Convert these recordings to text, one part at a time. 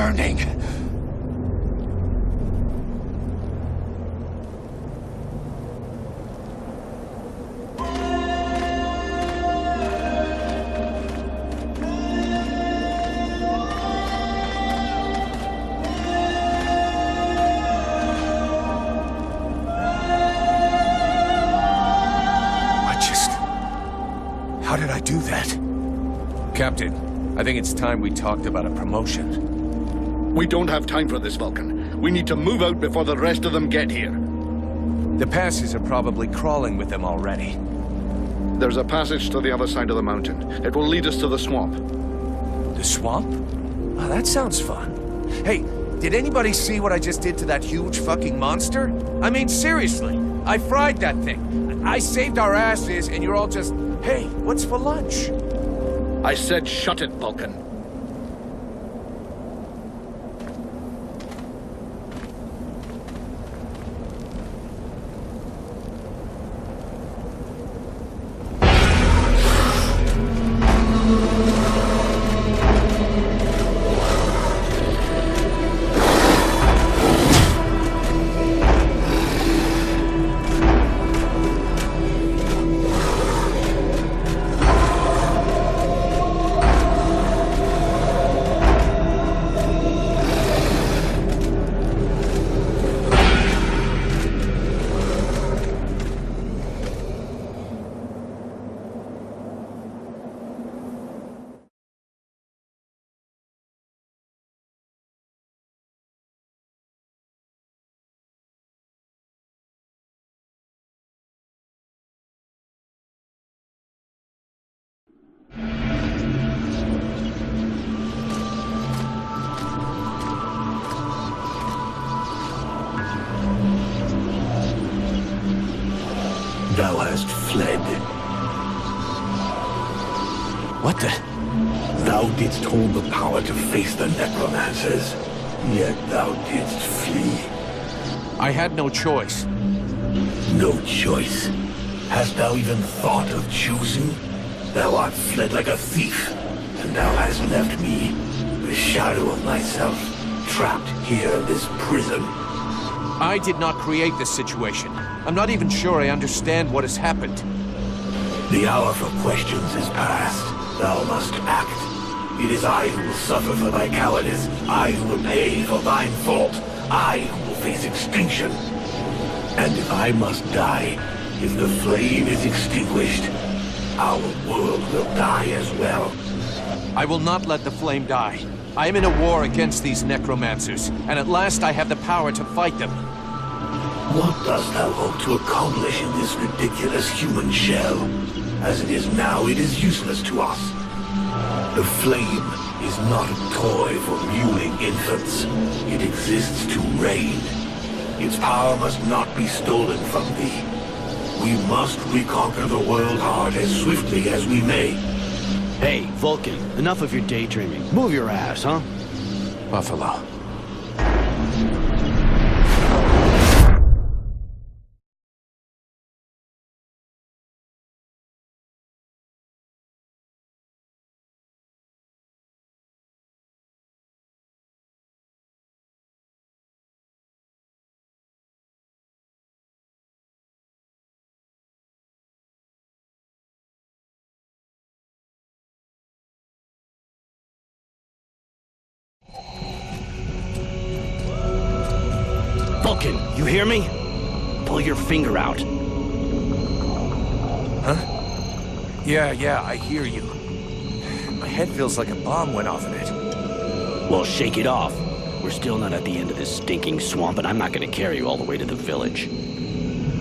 burning. How did I do that? Captain, I think it's time we talked about a promotion. We don't have time for this, Vulcan. We need to move out before the rest of them get here. The passes are probably crawling with them already. There's a passage to the other side of the mountain. It will lead us to the swamp. The swamp? Oh, that sounds fun. Hey, did anybody see what I just did to that huge fucking monster? I mean, seriously, I fried that thing. I saved our asses, and you're all just, hey, what's for lunch? I said shut it, Vulcan. Thou hast fled. What the? Thou didst hold the power to face the necromancers, yet thou didst flee. I had no choice. No choice. Hast thou even thought of choosing? Thou art fled like a thief, and thou hast left me, the shadow of myself, trapped here in this prison. I did not create this situation. I'm not even sure I understand what has happened. The hour for questions is past. Thou must act. It is I who will suffer for thy cowardice. I who will pay for thine fault. I who will face extinction. And if I must die, if the flame is extinguished, our world will die as well. I will not let the flame die. I am in a war against these necromancers, and at last I have the power to fight them. What dost thou hope to accomplish in this ridiculous human shell? As it is now, it is useless to us. The flame is not a toy for mewing infants. It exists to reign. Its power must not be stolen from thee. We must reconquer the world heart as swiftly as we may. Hey, Vulcan, enough of your daydreaming. Move your ass, huh? Buffalo. Vulcan, you hear me? Pull your finger out. Huh? Yeah, I hear you. My head feels like a bomb went off in it. Well, shake it off. We're still not at the end of this stinking swamp, and I'm not gonna carry you all the way to the village.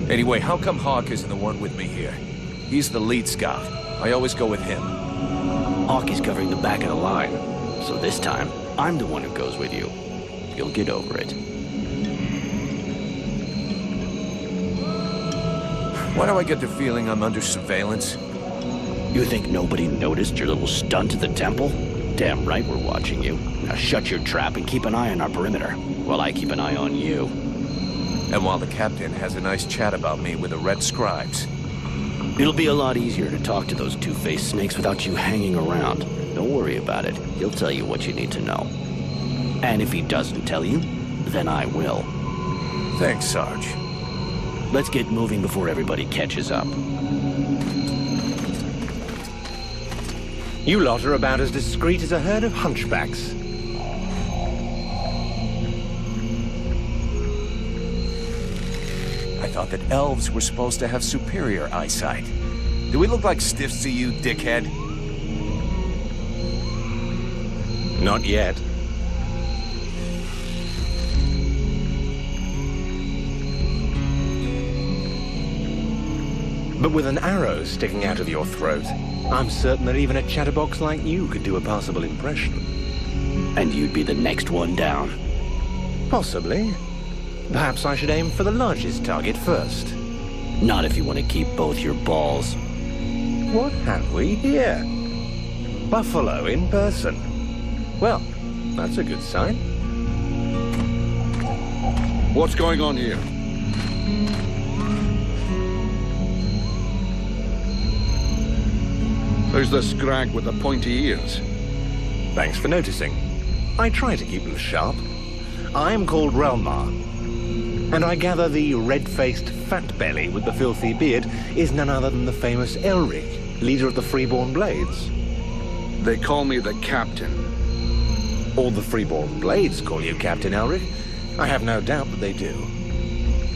Anyway, how come Hawk isn't the one with me here? He's the lead scout. I always go with him. Hawk is covering the back of the line, so this time, I'm the one who goes with you. You'll get over it. Why do I get the feeling I'm under surveillance? You think nobody noticed your little stunt at the temple? Damn right we're watching you. Now shut your trap and keep an eye on our perimeter, while I keep an eye on you. And while the captain has a nice chat about me with the red scribes. It'll be a lot easier to talk to those two-faced snakes without you hanging around. Don't worry about it. He'll tell you what you need to know. And if he doesn't tell you, then I will. Thanks, Sarge. Let's get moving before everybody catches up. You lot are about as discreet as a herd of hunchbacks. I thought that elves were supposed to have superior eyesight. Do we look like stiffs to you, dickhead? Not yet. But with an arrow sticking out of your throat, I'm certain that even a chatterbox like you could do a passable impression. And you'd be the next one down. Possibly. Perhaps I should aim for the largest target first. Not if you want to keep both your balls. What have we here? Buffalo in person. Well, that's a good sign. What's going on here? Who's the scrag with the pointy ears? Thanks for noticing. I try to keep them sharp. I'm called Relmar, and I gather the red-faced fat belly with the filthy beard is none other than the famous Elric, leader of the Freeborn Blades. They call me the Captain. All the Freeborn Blades call you Captain Elric. I have no doubt that they do.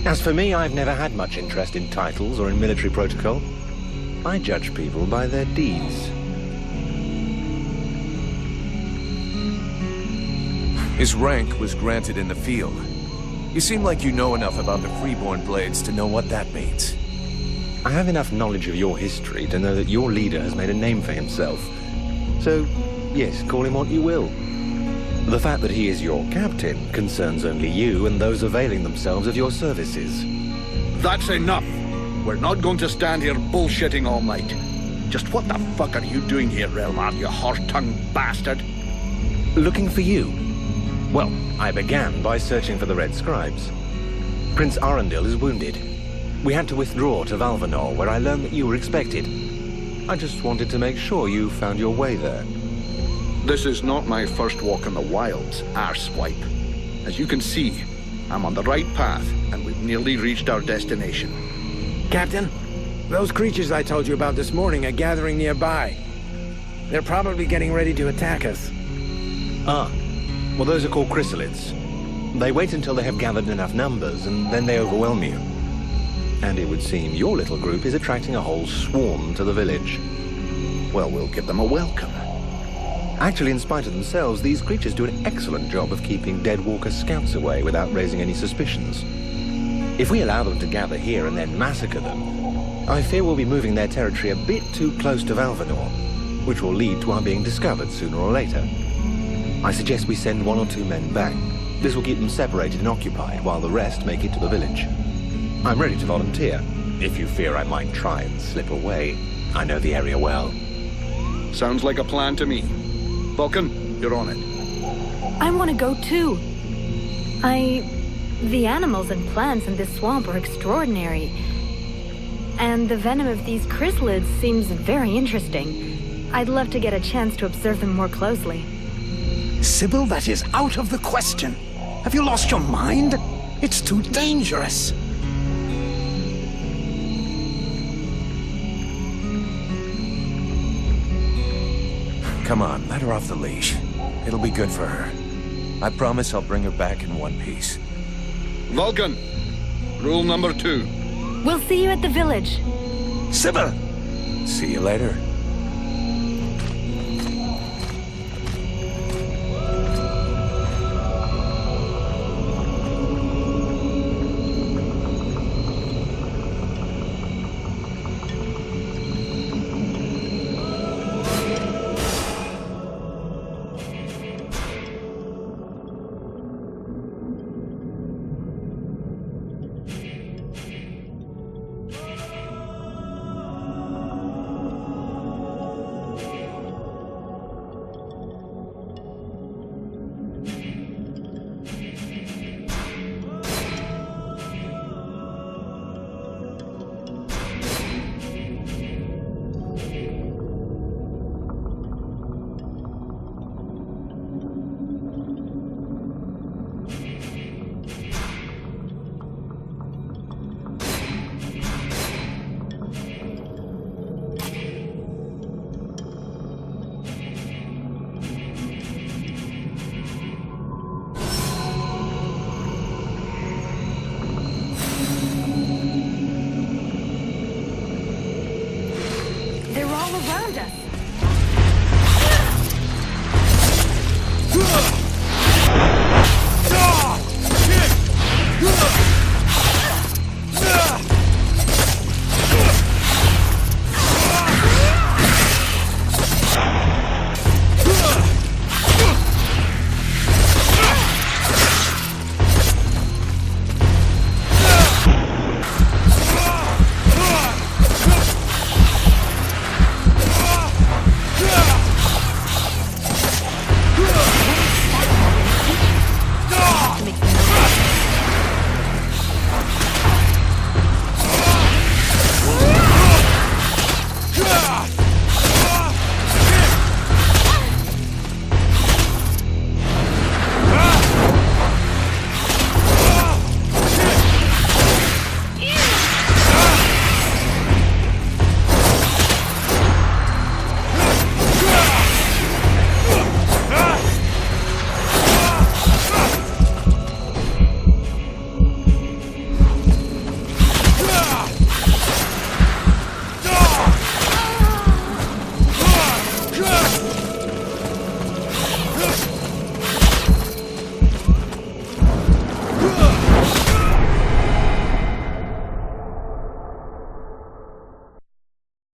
As for me, I've never had much interest in titles or in military protocol. I judge people by their deeds. His rank was granted in the field. You seem like you know enough about the Freeborn Blades to know what that means. I have enough knowledge of your history to know that your leader has made a name for himself. So, yes, call him what you will. The fact that he is your captain concerns only you and those availing themselves of your services. That's enough! We're not going to stand here bullshitting all night. Just what the fuck are you doing here, Relmar, you horse-tongued bastard? Looking for you. Well, I began by searching for the Red Scribes. Prince Arundel is wounded. We had to withdraw to Valvanor, where I learned that you were expected. I just wanted to make sure you found your way there. This is not my first walk in the wilds, arsewipe. As you can see, I'm on the right path, and we've nearly reached our destination. Captain, those creatures I told you about this morning are gathering nearby. They're probably getting ready to attack us. Ah, well, those are called chrysalids. They wait until they have gathered enough numbers, and then they overwhelm you. And it would seem your little group is attracting a whole swarm to the village. Well, we'll give them a welcome. Actually, in spite of themselves, these creatures do an excellent job of keeping Deadwalker scouts away without raising any suspicions. If we allow them to gather here and then massacre them, I fear we'll be moving their territory a bit too close to Valvanor, which will lead to our being discovered sooner or later. I suggest we send 1 or 2 men back. This will keep them separated and occupied while the rest make it to the village. I'm ready to volunteer, if you fear I might try and slip away. I know the area well. Sounds like a plan to me. Vulcan, you're on it. I want to go too. The animals and plants in this swamp are extraordinary. And the venom of these chrysalids seems very interesting. I'd love to get a chance to observe them more closely. Sybil, that is out of the question. Have you lost your mind? It's too dangerous. Come on, let her off the leash. It'll be good for her. I promise I'll bring her back in one piece. Vulcan, rule number 2. We'll see you at the village. Sybil! See you later. around us.